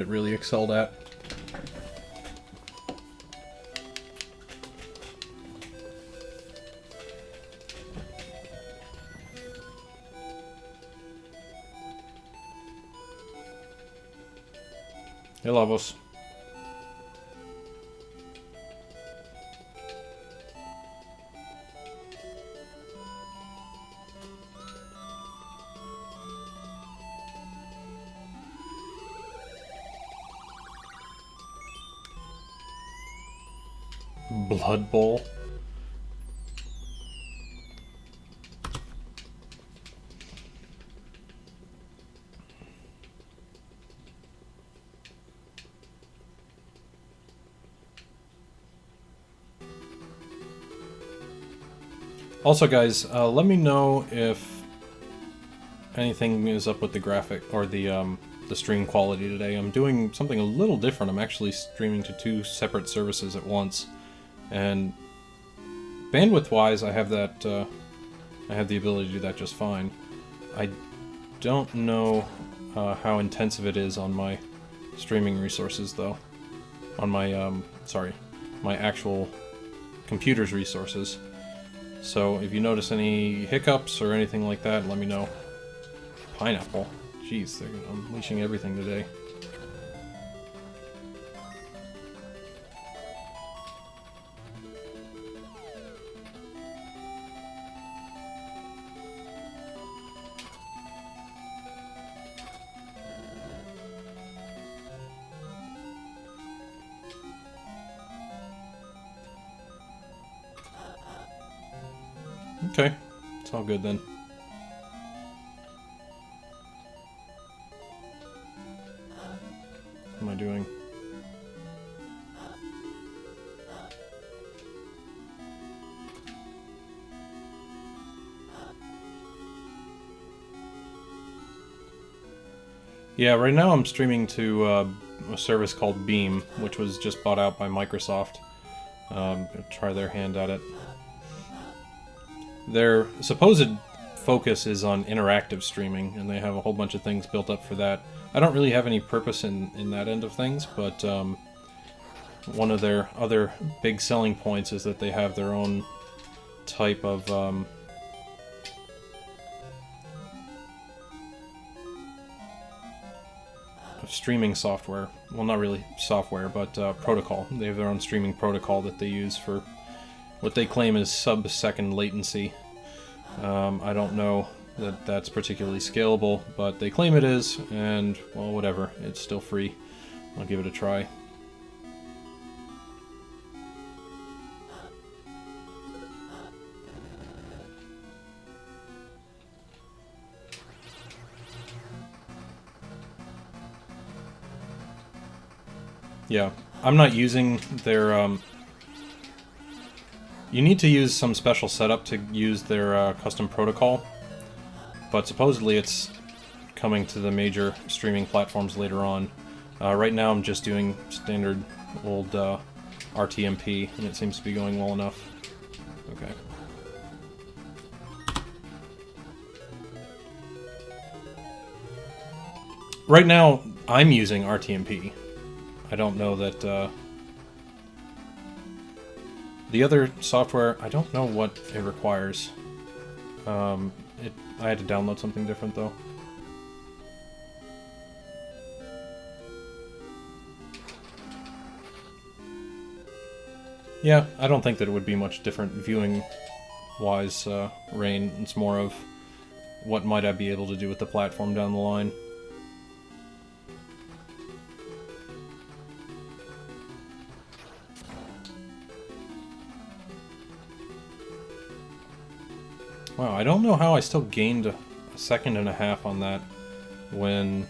it really excelled at. Hey, Lavos. Blood Bowl. Also, guys, let me know if anything is up with the graphic or the stream quality today. I'm doing something a little different. I'm actually streaming to 2 separate services at once, and bandwidth-wise, I have that. I have the ability to do that just fine. I don't know how intensive it is on my streaming resources, though. On my my actual computer's resources. So if you notice any hiccups or anything like that, let me know. Pineapple. Jeez, they're unleashing everything today. Okay, it's all good then. What am I doing? Yeah, right now I'm streaming to a service called Beam, which was just bought out by Microsoft. Try their hand at it. Their supposed focus is on interactive streaming, and they have a whole bunch of things built up for that. I don't really have any purpose in that end of things, but one of their other big selling points is that they have their own type of streaming software. Well, not really software, but protocol. They have their own streaming protocol that they use for what they claim is sub-second latency. I don't know that that's particularly scalable, but they claim it is, and, well, whatever. It's still free. I'll give it a try. Yeah, I'm not using their, You need to use some special setup to use their custom protocol, but supposedly it's coming to the major streaming platforms later on. Right now I'm just doing standard old RTMP, and it seems to be going well enough. Okay. Right now I'm using RTMP. I don't know that... the other software, I don't know what it requires. I had to download something different, though. Yeah, I don't think that it would be much different viewing-wise, Rain. It's more of what might I be able to do with the platform down the line. Wow, I don't know how I still gained a second and a half on that when...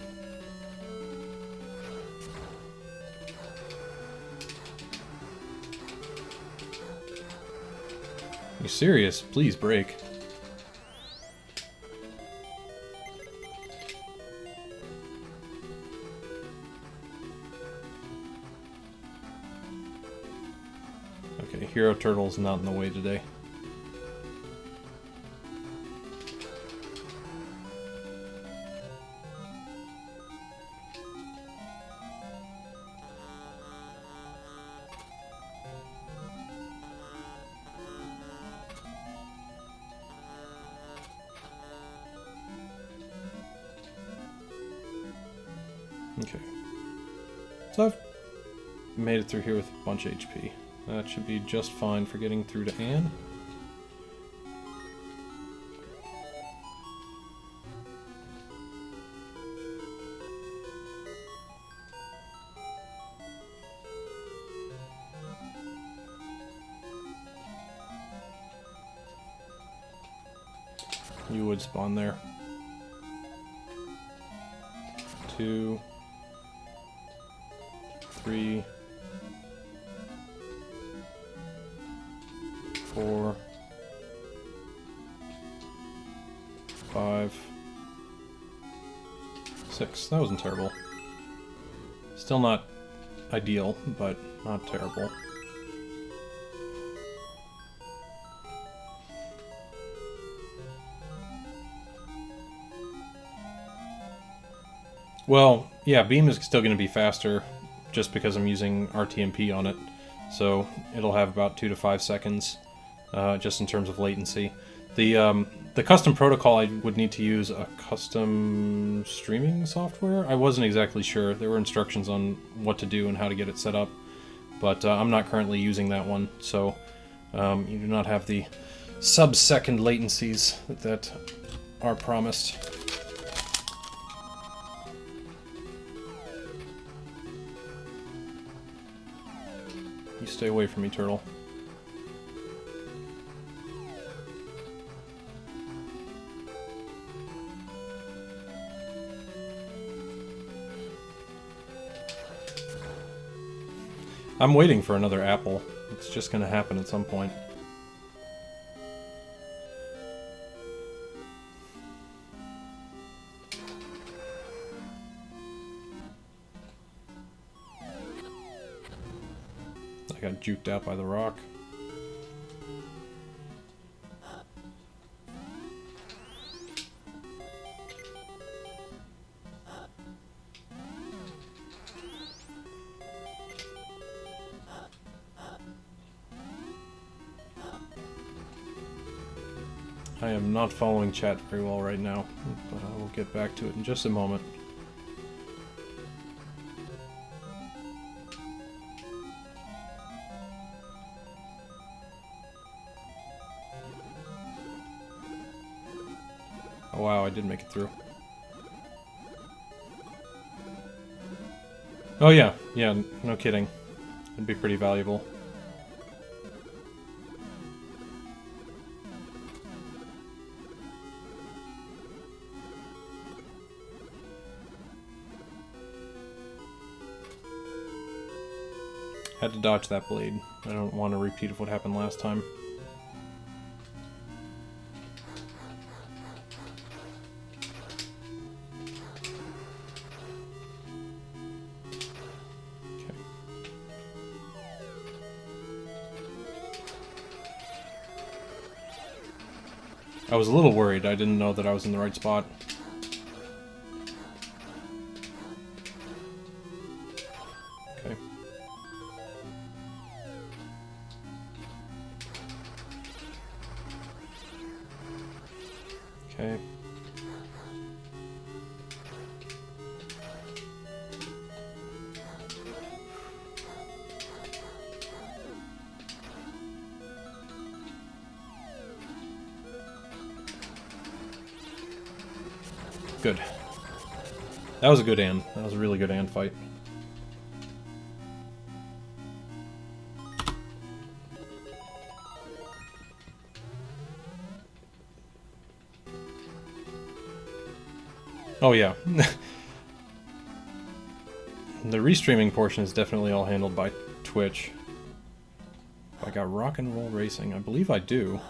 You serious? Please break. Okay, Hero Turtle's not in the way today. Okay. So I've made it through here with a bunch of HP. That should be just fine for getting through to Anne. You would spawn there. 2, 3, 4, 5, 6. That wasn't terrible. Still not ideal, but not terrible. Well, yeah, beam is still going to be faster just because I'm using RTMP on it. So it'll have about 2 to 5 seconds just in terms of latency. The custom protocol, I would need to use a custom streaming software. I wasn't exactly sure. There were instructions on what to do and how to get it set up, but I'm not currently using that one, so you do not have the sub-second latencies that are promised. You stay away from me, turtle. I'm waiting for another apple. It's just gonna happen at some point. I got juked out by the rock. I am not following chat very well right now, but I will get back to it in just a moment. Oh wow, I did make it through. Oh yeah, no kidding. It'd be pretty valuable. Had to dodge that blade. I don't want a repeat of what happened last time. Okay. I was a little worried. I didn't know that I was in the right spot. Okay. Okay. Good. That was a good Anne. That was a really good Anne fight. Oh yeah. The restreaming portion is definitely all handled by Twitch. I got Rock and Roll Racing. I believe I do.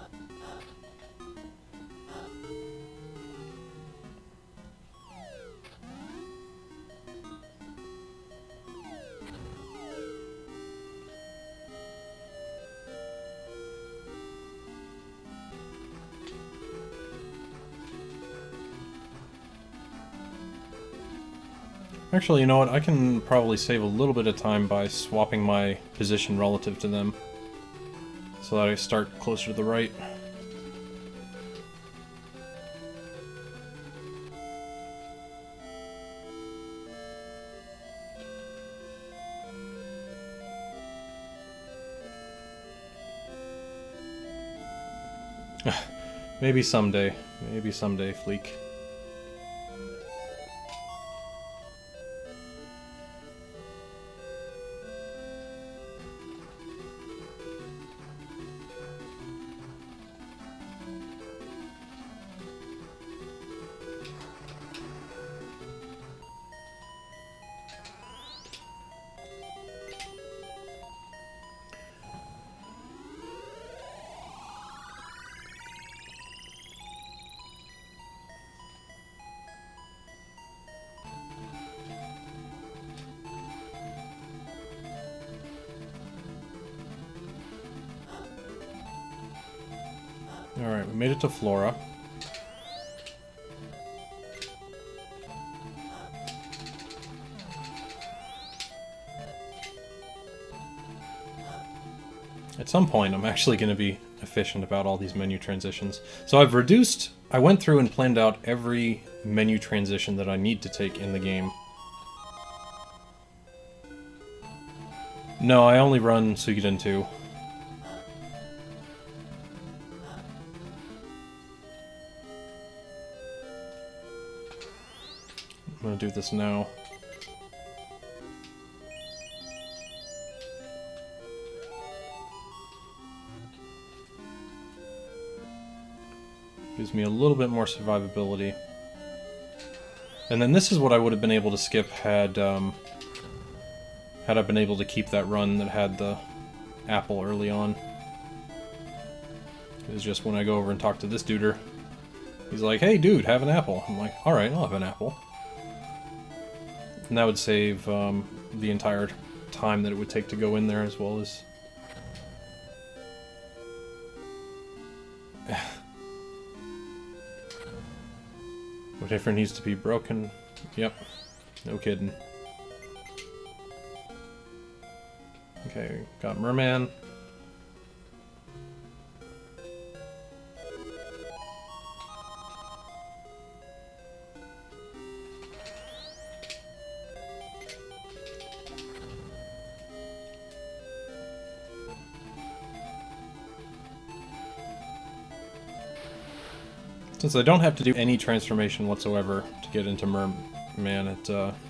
Actually, you know what? I can probably save a little bit of time by swapping my position relative to them, so that I start closer to the right. Maybe someday. Maybe someday, Fleek. Alright, we made it to Flora. At some point, I'm actually going to be efficient about all these menu transitions. So I've reduced... I went through and planned out every menu transition that I need to take in the game. No, I only run Suikoden 2. I'm gonna do this now. Gives me a little bit more survivability. And then this is what I would have been able to skip had I been able to keep that run that had the apple early on. It was just when I go over and talk to this duder, he's like, "Hey dude, have an apple." I'm like, "Alright, I'll have an apple." And that would save the entire time that it would take to go in there, as well as... Whatever needs to be broken. Yep. No kidding. Okay, got Merman. Since I don't have to do any transformation whatsoever to get into Merman,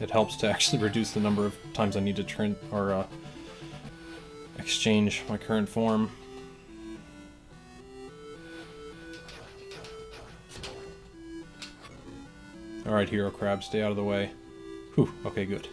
it helps to actually reduce the number of times I need to exchange my current form. Alright, Hero Crab, stay out of the way. Whew, okay, good.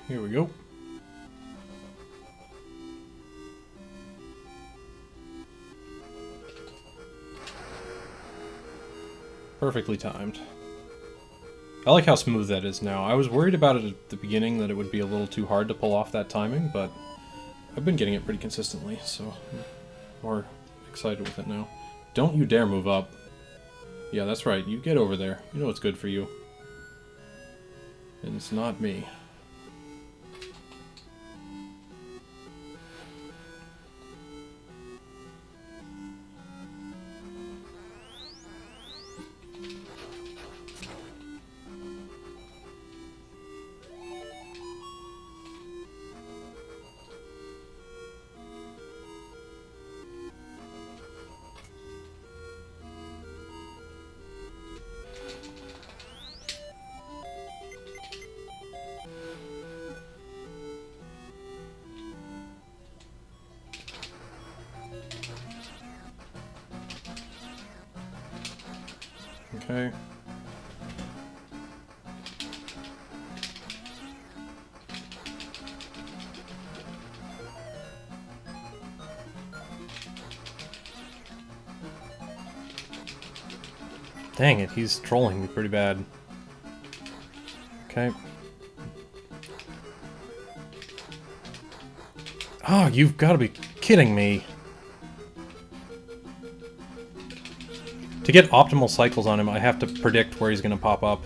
Here we go. Perfectly timed. I like how smooth that is now. I was worried about it at the beginning that it would be a little too hard to pull off that timing, but I've been getting it pretty consistently, so I'm more excited with it now. Don't you dare move up. Yeah, that's right. You get over there. You know what's good for you. And it's not me. Okay. Dang it, he's trolling me pretty bad. Okay. Oh, you've got to be kidding me. To get optimal cycles on him, I have to predict where he's going to pop up.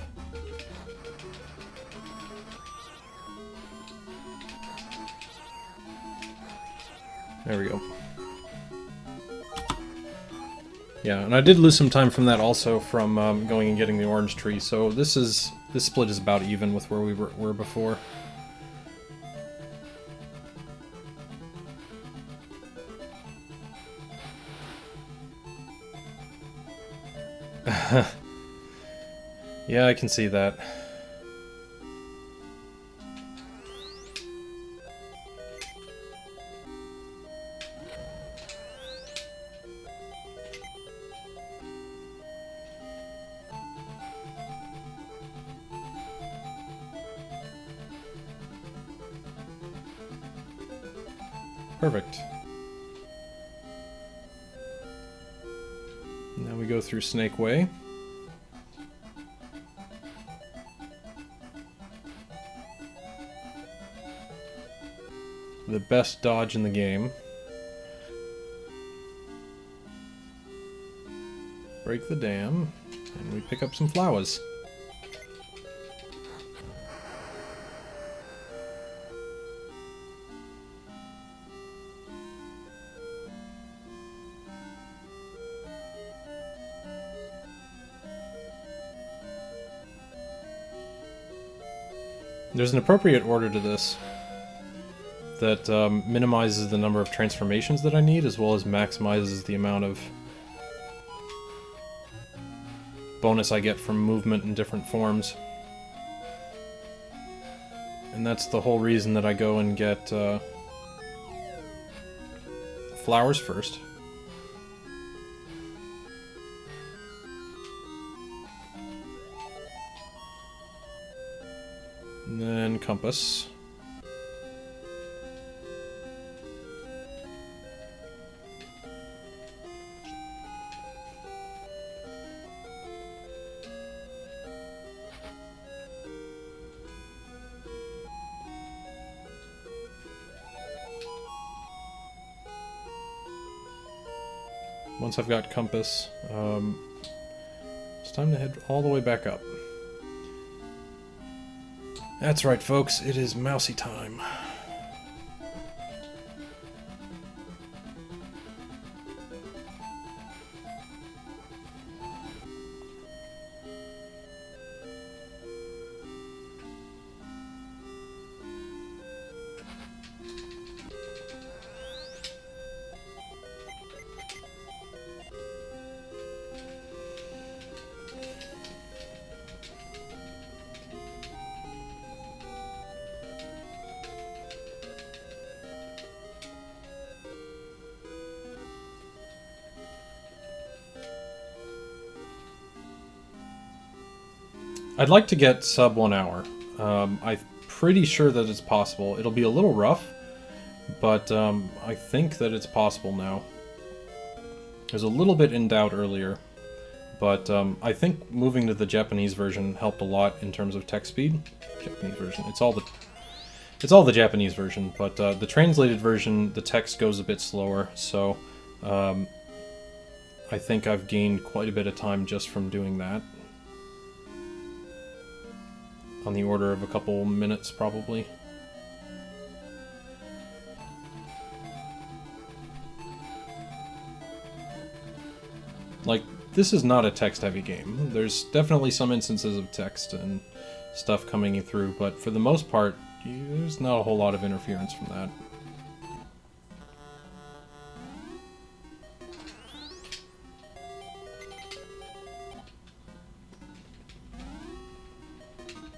There we go. Yeah, and I did lose some time from that also from going and getting the orange tree, so this split is about even with where we were before. Yeah, I can see that. Perfect. Now we go through Snake Way. The best dodge in the game. Break the dam, and we pick up some flowers. There's an appropriate order to this that minimizes the number of transformations that I need, as well as maximizes the amount of bonus I get from movement in different forms. And that's the whole reason that I go and get flowers first. And then compass. Once I've got compass, it's time to head all the way back up. That's right, folks, it is mousy time. I'd like to get sub 1 hour. I'm pretty sure that it's possible. It'll be a little rough, but I think that it's possible now. I was a little bit in doubt earlier, but I think moving to the Japanese version helped a lot in terms of text speed. Japanese version. It's all the Japanese version, but the translated version, the text goes a bit slower, so I think I've gained quite a bit of time just from doing that. On the order of a couple minutes, probably. Like, this is not a text-heavy game. There's definitely some instances of text and stuff coming through, but for the most part, there's not a whole lot of interference from that.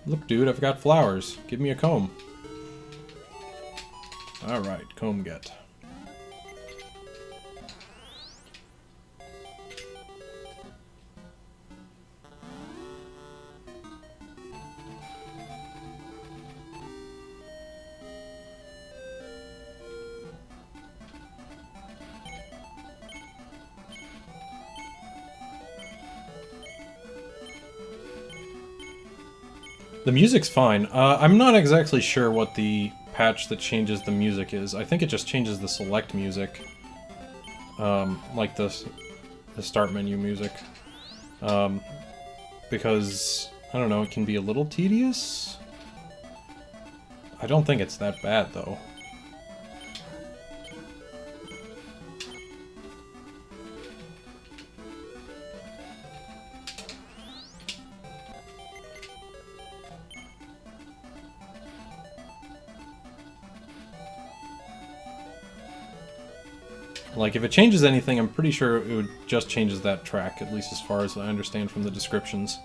Look, dude, I've got flowers. Give me a comb. Alright, comb get. The music's fine. I'm not exactly sure what the patch that changes the music is. I think it just changes the select music. Like the start menu music. Because, I don't know, it can be a little tedious? I don't think it's that bad, though. Like, if it changes anything, I'm pretty sure it would just changes that track, at least as far as I understand from the descriptions.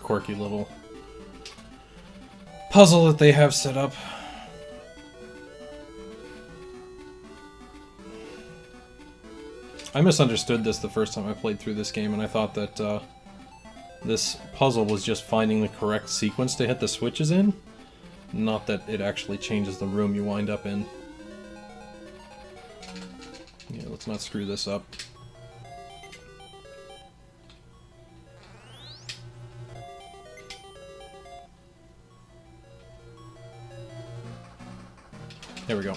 Quirky little puzzle that they have set up. I misunderstood this the first time I played through this game, and I thought that this puzzle was just finding the correct sequence to hit the switches in, not that it actually changes the room you wind up in. Yeah, let's not screw this up. There we go.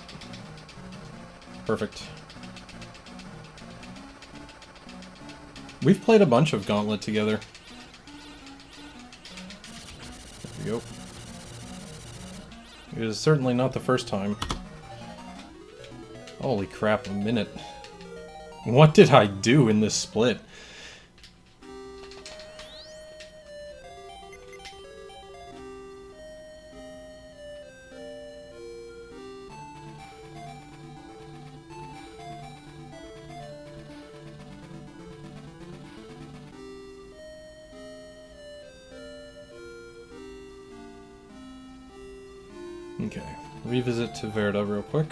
Perfect. We've played a bunch of Gauntlet together. There we go. It is certainly not the first time. Holy crap, a minute. What did I do in this split? Okay, revisit to Verda real quick.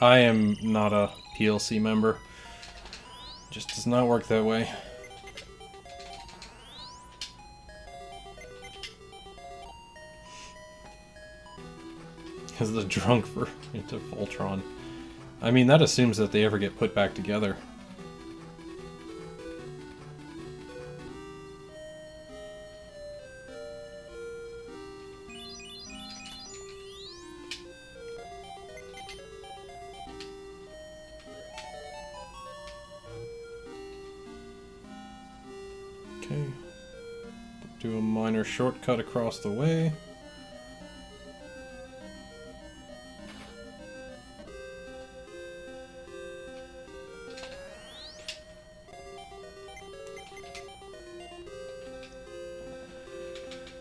I am not a PLC member. Just does not work that way. Because the drunk for into Voltron. I mean, that assumes that they ever get put back together. Okay, do a minor shortcut across the way.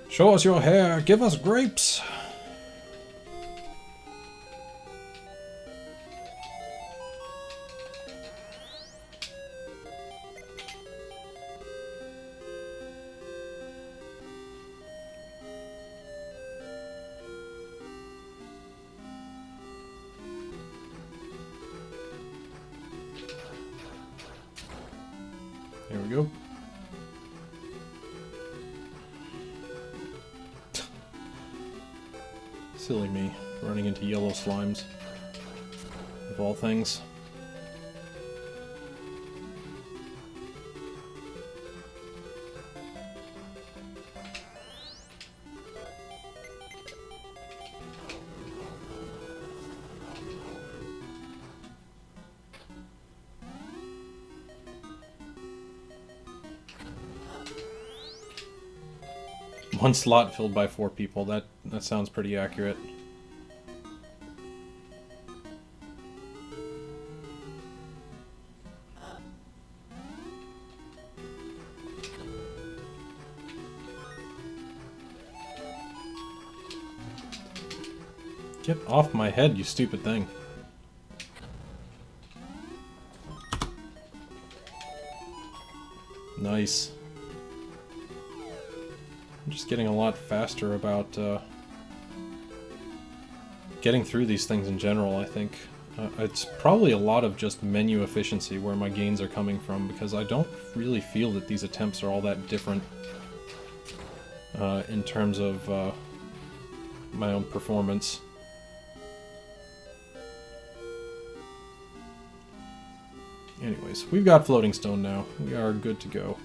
Show us your hair, give us grapes! Here we go. Silly me, running into yellow slimes. Of all things. One slot filled by 4 people. That sounds pretty accurate. Get off my head, you stupid thing. Nice. I'm just getting a lot faster about getting through these things in general, I think. It's probably a lot of just menu efficiency where my gains are coming from, because I don't really feel that these attempts are all that different in terms of my own performance. Anyways, we've got floating stone now. We are good to go.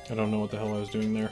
I don't know what the hell I was doing there.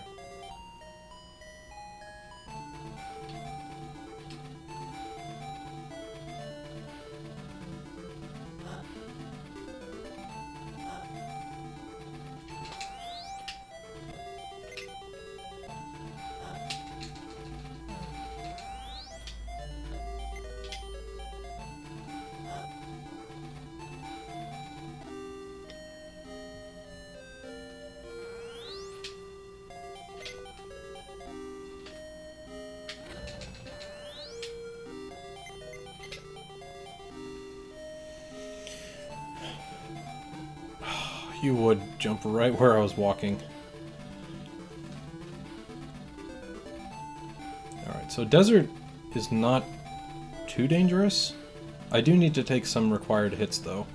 You would jump right where I was walking. Alright, so desert is not too dangerous. I do need to take some required hits, though.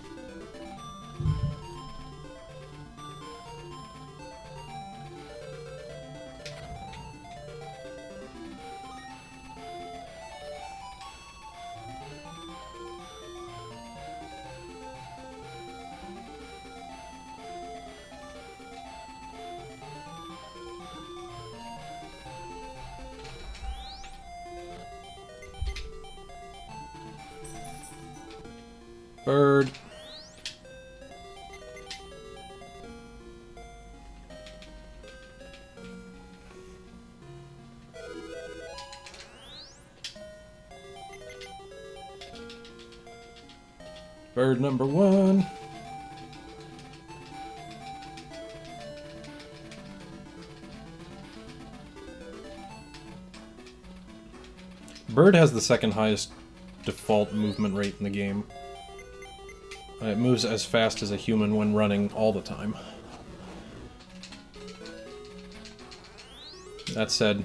Bird. Bird number one. Bird has the second highest default movement rate in the game. It moves as fast as a human when running all the time. That said,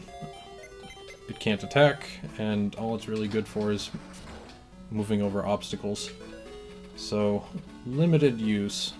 it can't attack, and all it's really good for is moving over obstacles. So, limited use.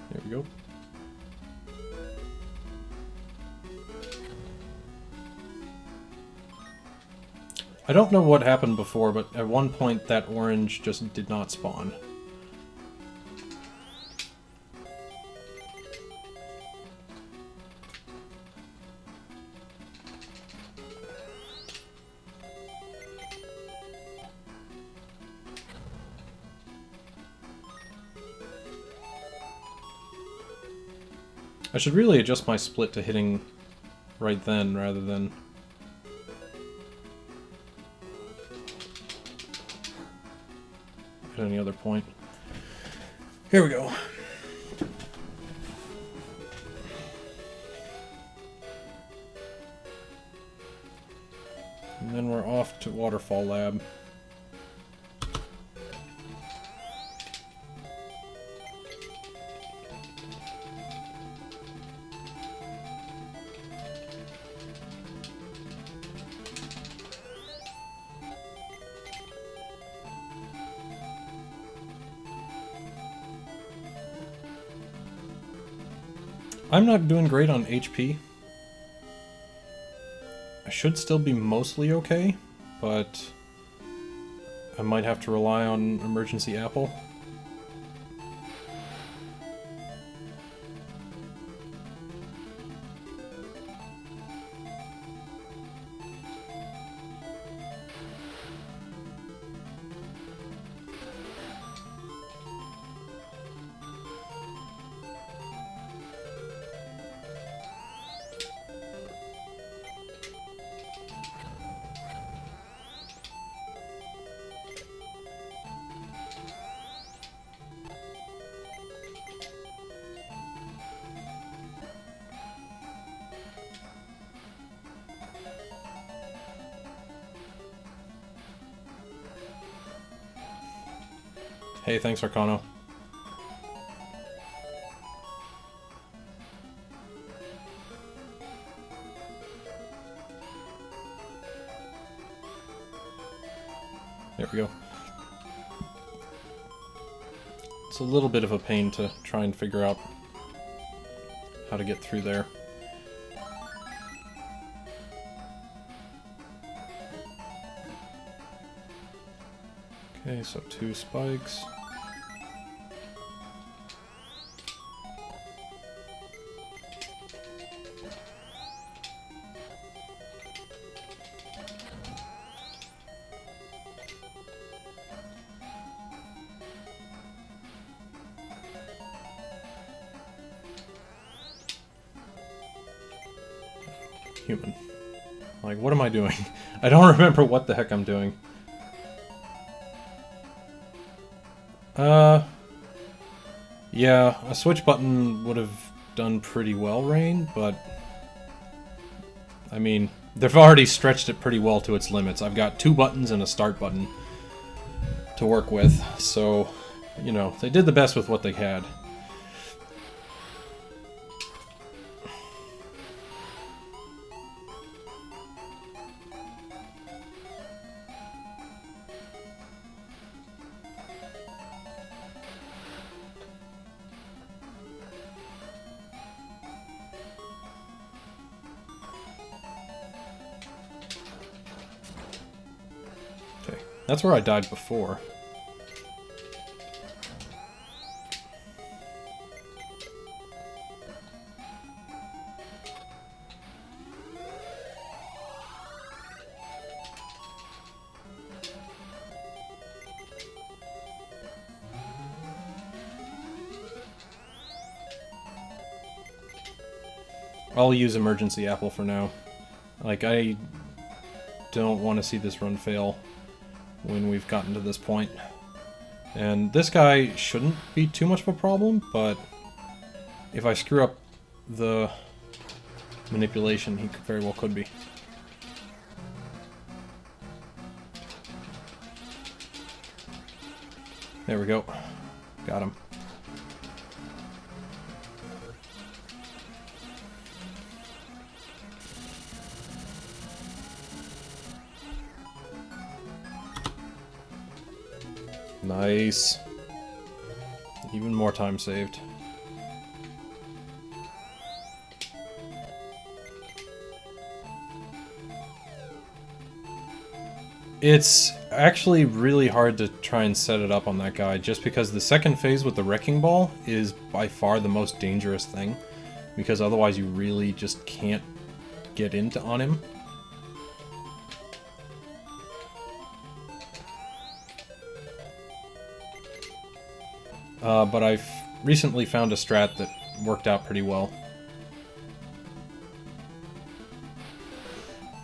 There we go. I don't know what happened before, but at one point that orange just did not spawn. I should really adjust my split to hitting right then, rather than... at any other point. Here we go. And then we're off to Waterfall Lab. I'm not doing great on HP. I should still be mostly okay, but I might have to rely on Emergency Apple. Hey, thanks, Arcano. There we go. It's a little bit of a pain to try and figure out how to get through there. Okay, so 2 spikes. Human. Like, what am I doing? I don't remember what the heck I'm doing. Yeah, a switch button would have done pretty well, Rain, but... I mean, they've already stretched it pretty well to its limits. I've got 2 buttons and a start button to work with, so, you know, they did the best with what they had. That's where I died before. I'll use Emergency Apple for now. Like, I don't want to see this run fail when we've gotten to this point. And this guy shouldn't be too much of a problem, but if I screw up the manipulation, he very well could be. There we go. Got him. Nice. Even more time saved. It's actually really hard to try and set it up on that guy, just because the second phase with the Wrecking Ball is by far the most dangerous thing, because otherwise you really just can't get into on him. But I've recently found a strat that worked out pretty well.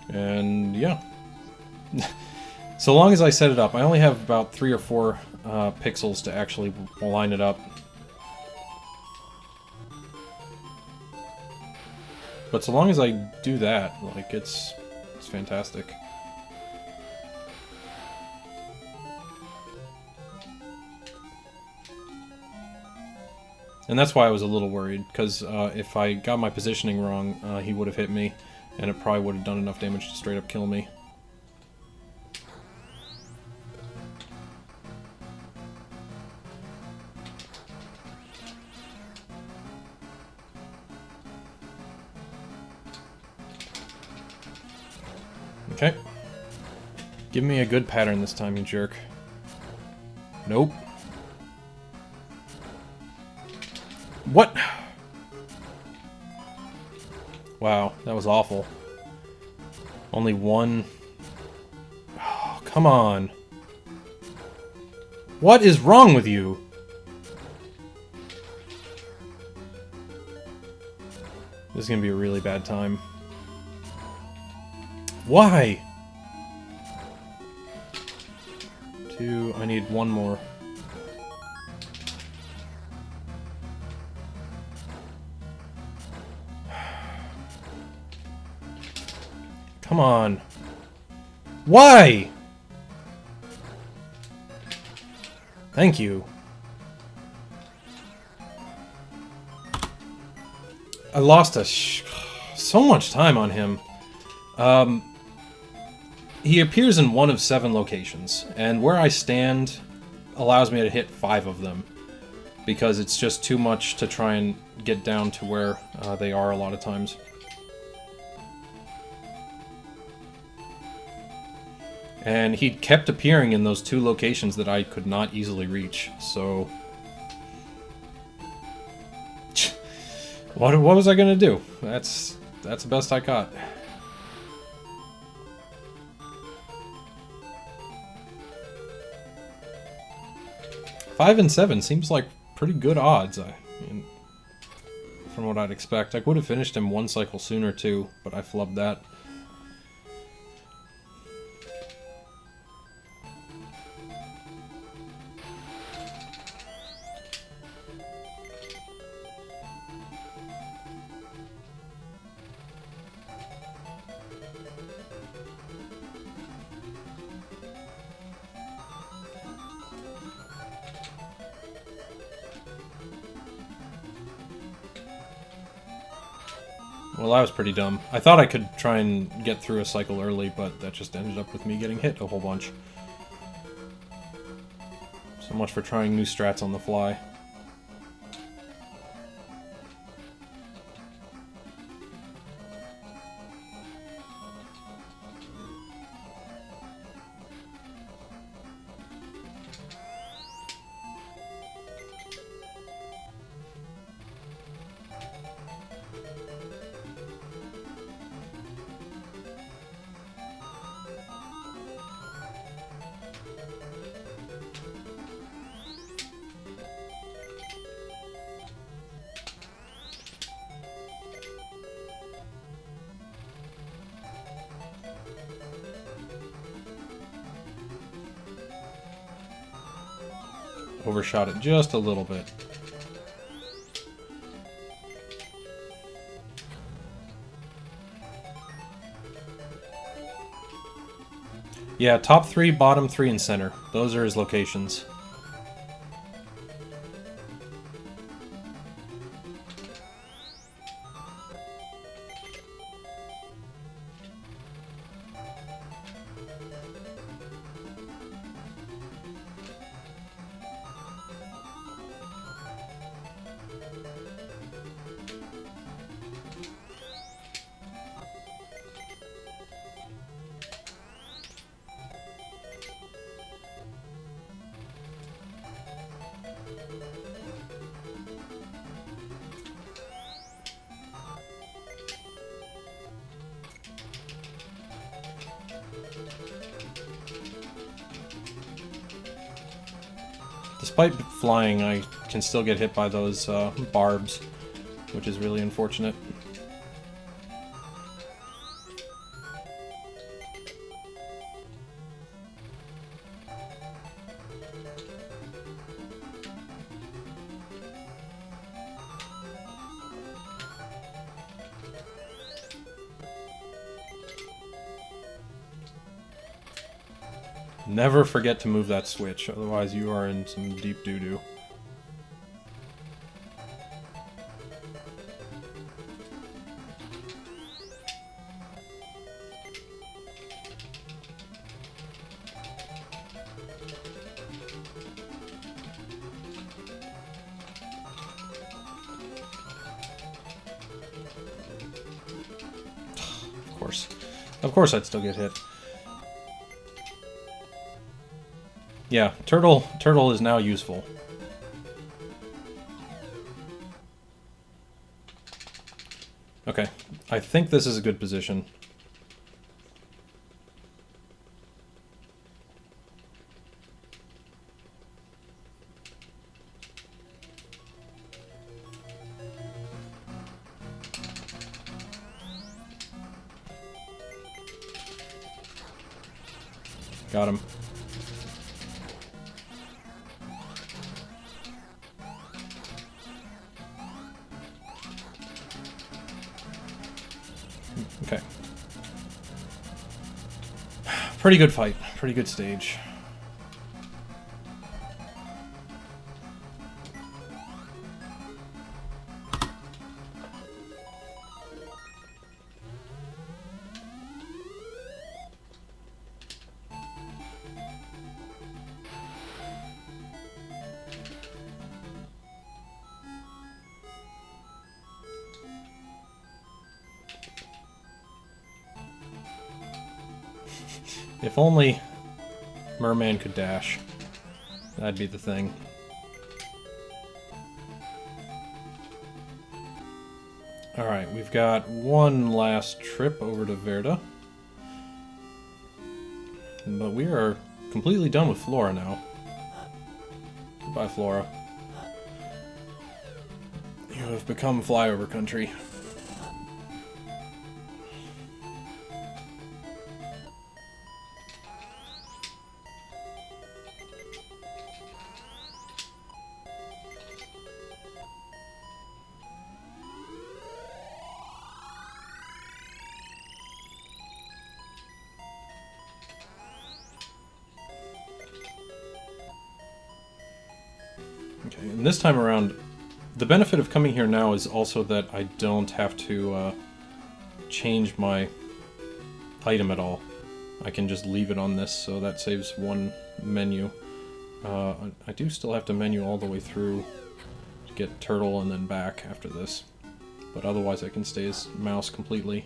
And yeah. So long as I set it up, I only have about 3 or 4 pixels to actually line it up. But so long as I do that, like, it's fantastic. And that's why I was a little worried, because if I got my positioning wrong, he would have hit me, and it probably would have done enough damage to straight up kill me. Okay. Give me a good pattern this time, you jerk. Nope. What? Wow, that was awful. Only one... Oh, come on. What is wrong with you? This is gonna be a really bad time. Why? 2, I need 1 more. Come on. Why? Thank you. I lost so much time on him. He appears in one of 7 locations, and where I stand allows me to hit 5 of them, because it's just too much to try and get down to where they are a lot of times. And he kept appearing in those 2 locations that I could not easily reach, so... What was I gonna do? That's the best I got. Five and 7 seems like pretty good odds, mean, from what I'd expect. I would have finished him 1 cycle sooner too, but I flubbed that. Well, that was pretty dumb. I thought I could try and get through a cycle early, but that just ended up with me getting hit a whole bunch. So much for trying new strats on the fly. Overshot it just a little bit. Yeah, top 3, bottom 3, and center. Those are his locations. Despite flying, I can still get hit by those barbs, which is really unfortunate. Never forget to move that switch, otherwise you are in some deep doo-doo. Of course I'd still get hit. Yeah, turtle is now useful. Okay, I think this is a good position. Got him. Okay. Pretty good fight. Pretty good stage. If only Merman could dash. That'd be the thing. Alright, we've got one last trip over to Verda. But we are completely done with Flora now. Goodbye, Flora. You have become flyover country. Okay, and this time around, the benefit of coming here now is also that I don't have to change my item at all. I can just leave it on this, so that saves one menu. I do still have to menu all the way through to get Turtle and then back after this. But otherwise I can stay as mouse completely.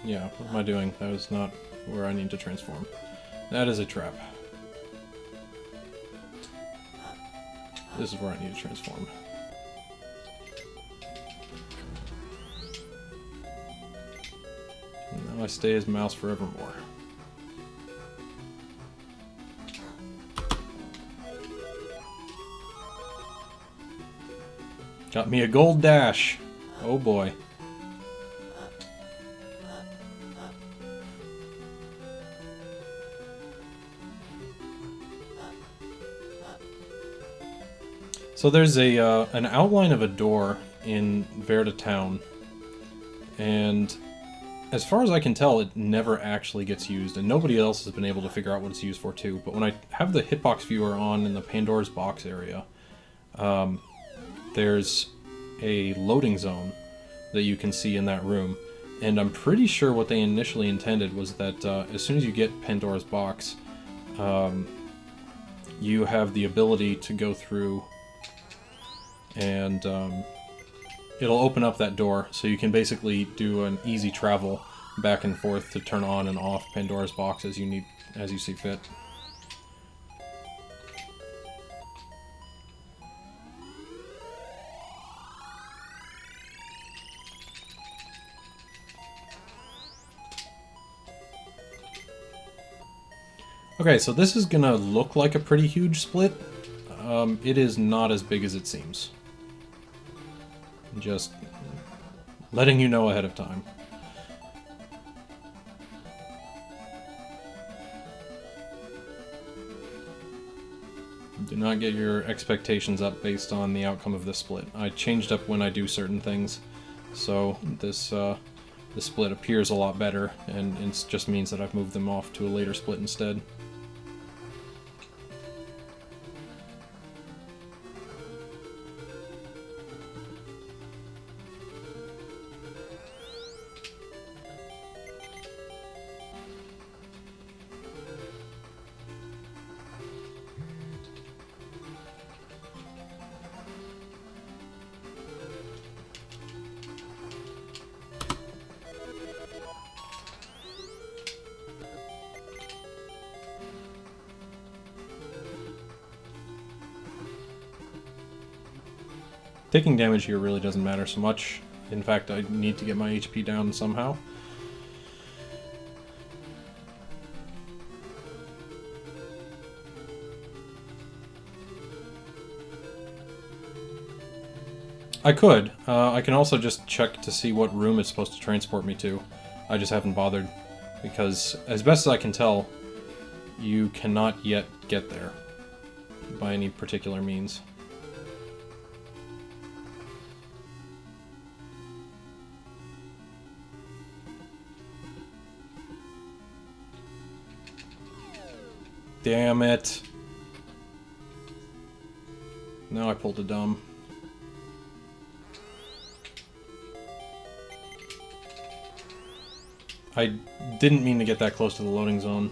Yeah, what am I doing? That is not where I need to transform. That is a trap. This is where I need to transform. And now I stay as mouse forevermore. Got me a gold dash! Oh boy. So there's an outline of a door in Verda town, and as far as I can tell, it never actually gets used, and nobody else has been able to figure out what it's used for too. But when I have the hitbox viewer on in the Pandora's box area, there's a loading zone that you can see in that room, and I'm pretty sure what they initially intended was that as soon as you get Pandora's box, you have the ability to go through and it'll open up that door, so you can basically do an easy travel back and forth to turn on and off Pandora's box as you see fit. Okay, so this is gonna look like a pretty huge split. It is not as big as it seems. Just letting you know ahead of time. Do not get your expectations up based on the outcome of this split. I changed up when I do certain things, so this the split appears a lot better, and it just means that I've moved them off to a later split instead. Taking damage here really doesn't matter so much. In fact, I need to get my HP down somehow. I could. I can also just check to see what room it's supposed to transport me to. I just haven't bothered, because as best as I can tell, you cannot yet get there by any particular means. Damn it. Now I pulled a dumb. I didn't mean to get that close to the loading zone,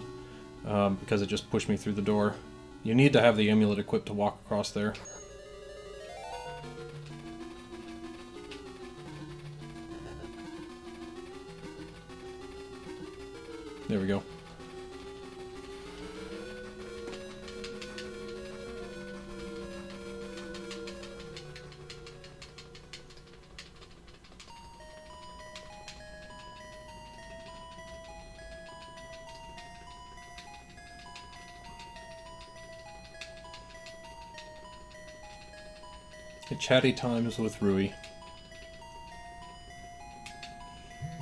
because it just pushed me through the door. You need to have the amulet equipped to walk across there. There we go. Chatty times with Rui.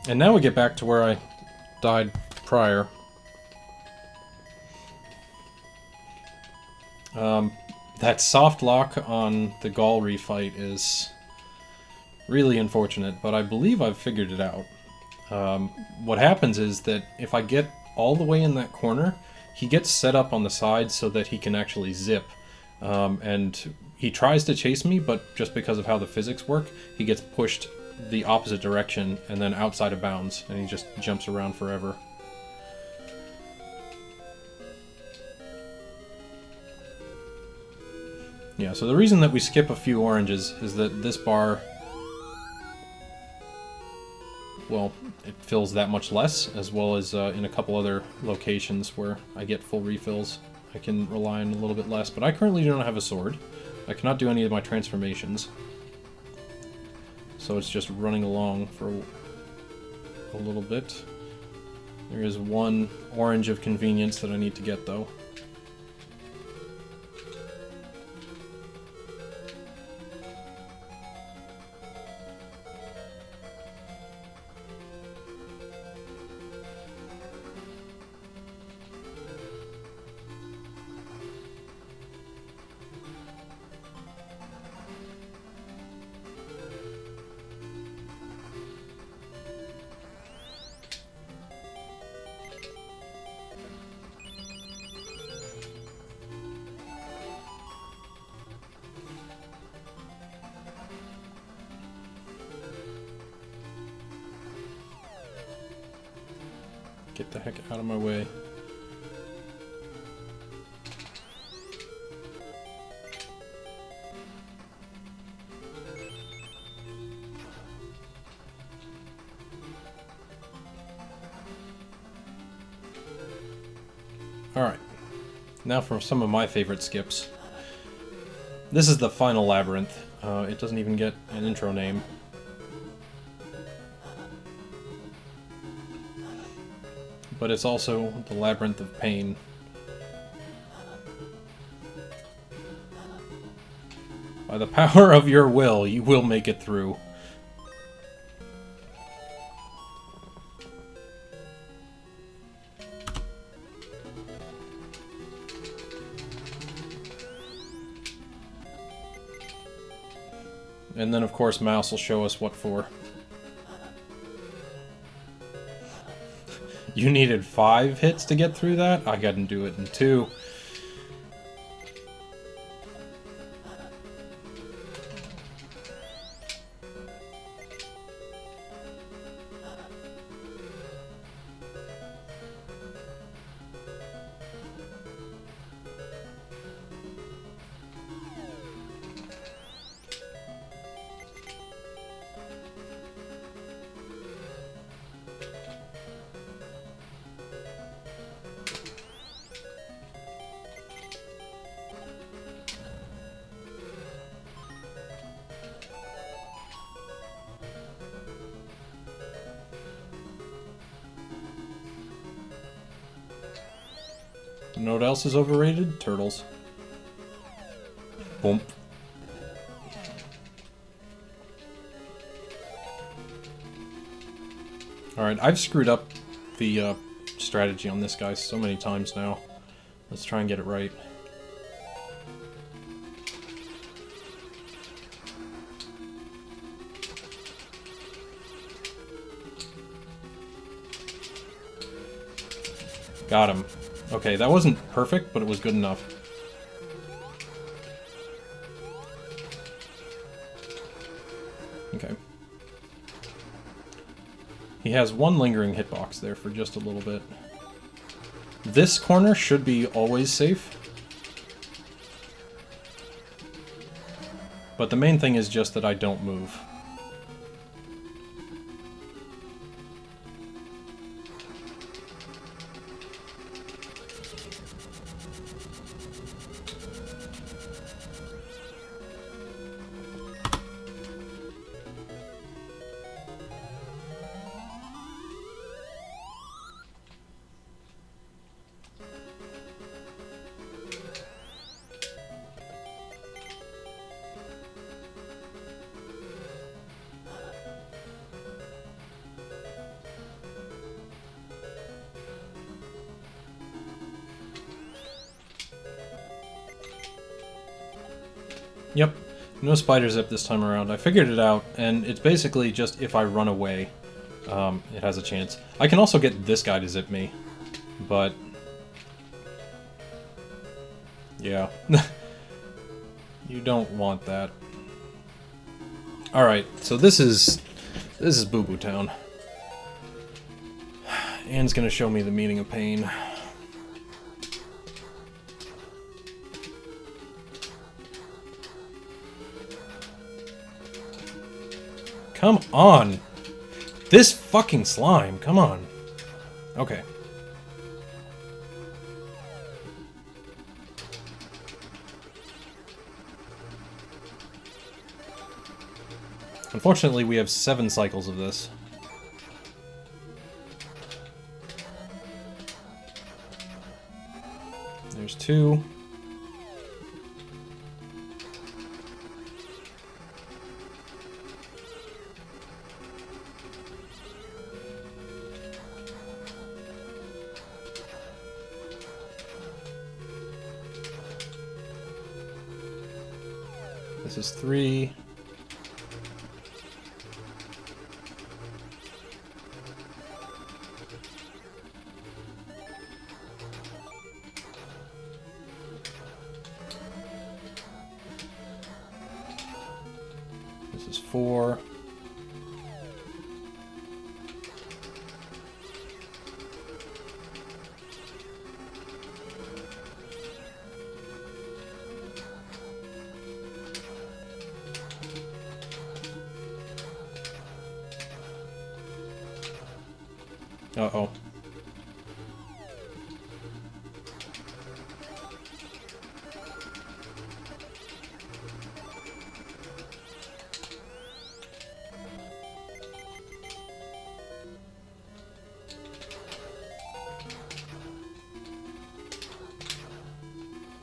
And now we get back to where I died prior. That soft lock on the Gaul refight is really unfortunate, but I believe I've figured it out. What happens is that if I get all the way in that corner, he gets set up on the side so that he can actually zip. And he tries to chase me, but just because of how the physics work, he gets pushed the opposite direction and then outside of bounds, and he just jumps around forever. Yeah, so the reason that we skip a few oranges is that this bar, well, it fills that much less, as well as in a couple other locations where I get full refills, I can rely on a little bit less. But I currently do not have a sword. I cannot do any of my transformations. So it's just running along for a little bit. There is one orange of convenience that I need to get, though. Get the heck out of my way. Alright, now for some of my favorite skips. This is the final labyrinth. It doesn't even get an intro name. But it's also the Labyrinth of Pain. By the power of your will, you will make it through. And then, of course, Mouse will show us what for. You needed 5 hits to get through that? I couldn't do it in 2. You know what else is overrated? Turtles. Boom. Alright, I've screwed up the strategy on this guy so many times now. Let's try and get it right. Got him. Okay, that wasn't perfect, but it was good enough. Okay. He has one lingering hitbox there for just a little bit. This corner should be always safe. But the main thing is just that I don't move. Yep, no spider zip this time around. I figured it out, and it's basically just if I run away, it has a chance. I can also get this guy to zip me, but... yeah. You don't want that. Alright, so this is Boo Boo Town. Anne's gonna show me the meaning of pain. Come on! This fucking slime, come on. Okay. Unfortunately, we have 7 cycles of this. There's 2. This is 3. This is 4. Uh-oh.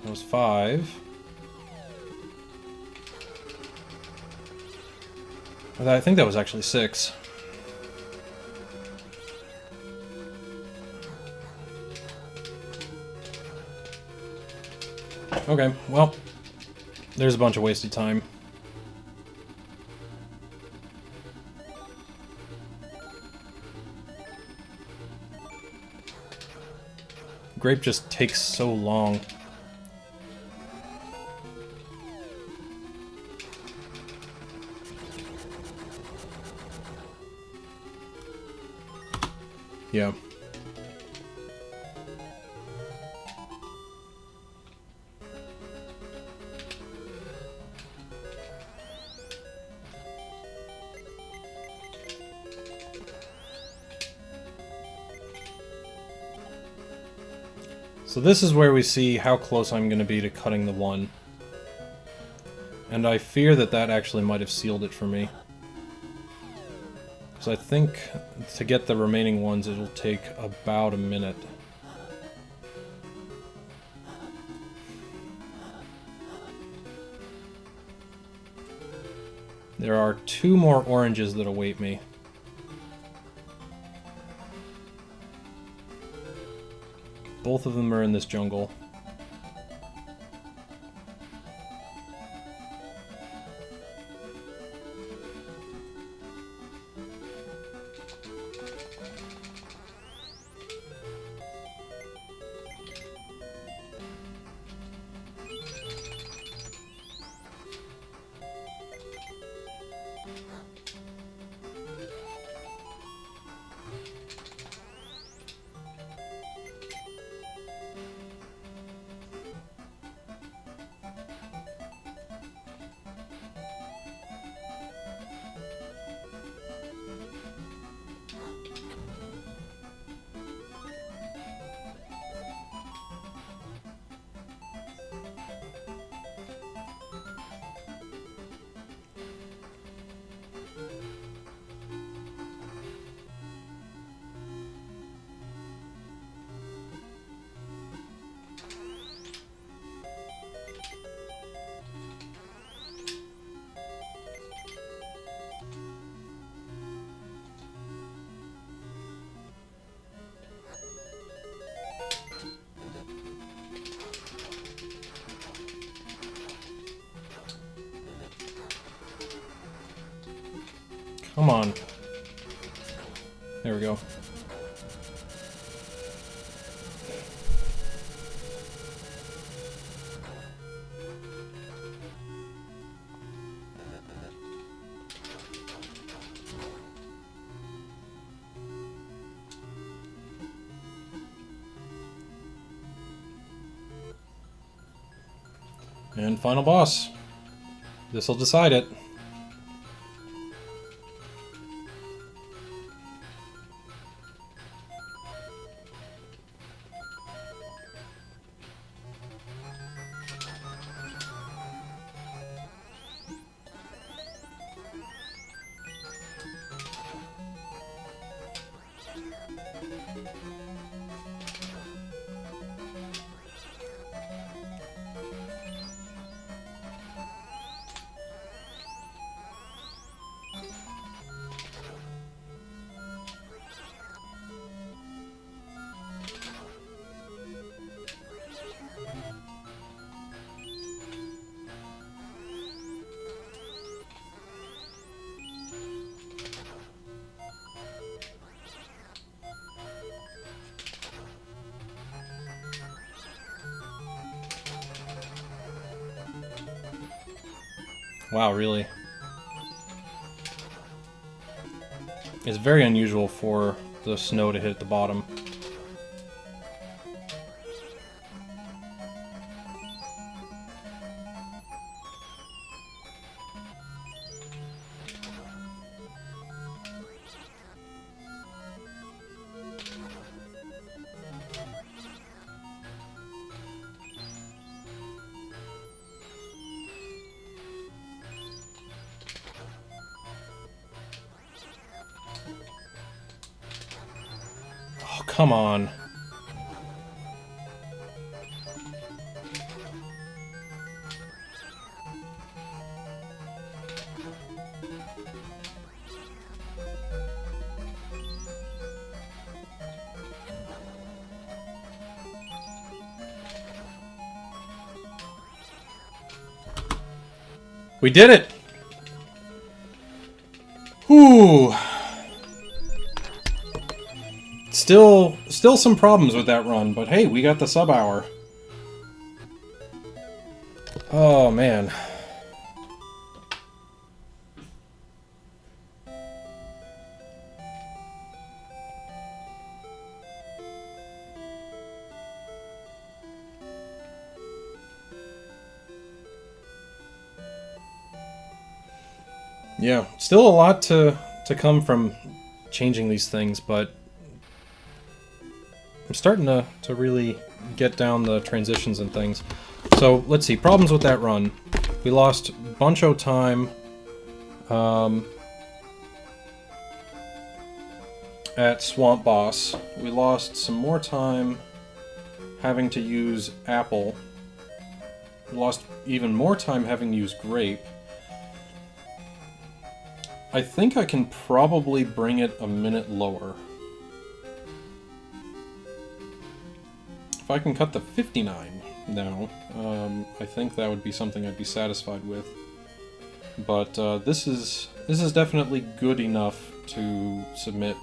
That was 5. I think that was actually 6. Okay, well, there's a bunch of wasted time. Grape just takes so long. Yeah. So this is where we see how close I'm going to be to cutting the 1. And I fear that that actually might have sealed it for me. So I think to get the remaining ones it'll take about a minute. There are 2 more oranges that await me. Both of them are in this jungle. Come on. There we go. And final boss. This'll decide it. Wow, really? It's very unusual for the snow to hit the bottom. Come on. We did it! Whew. Still some problems with that run, but hey, we got the sub-hour. Oh, man. Yeah, still a lot to come from changing these things, but I'm starting to really get down the transitions and things. So, let's see. Problems with that run. We lost buncho time at Swamp Boss. We lost some more time having to use Apple. We lost even more time having to use Grape. I think I can probably bring it a minute lower. If I can cut the 59 now, I think that would be something I'd be satisfied with. But this is definitely good enough to submit,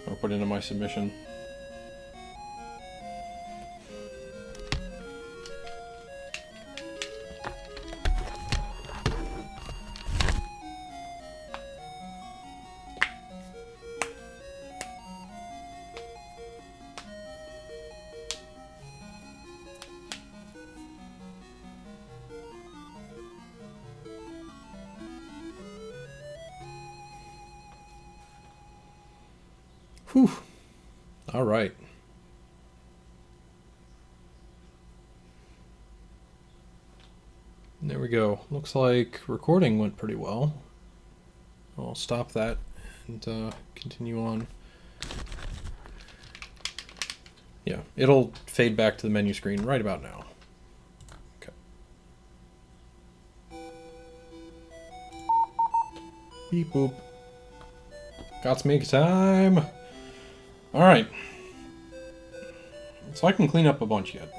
or put into my submission. Whew. All right. There we go. Looks like recording went pretty well. I'll stop that and continue on. Yeah, it'll fade back to the menu screen right about now. Okay. Beep boop. Got to make time. Alright. So I can clean up a bunch yet.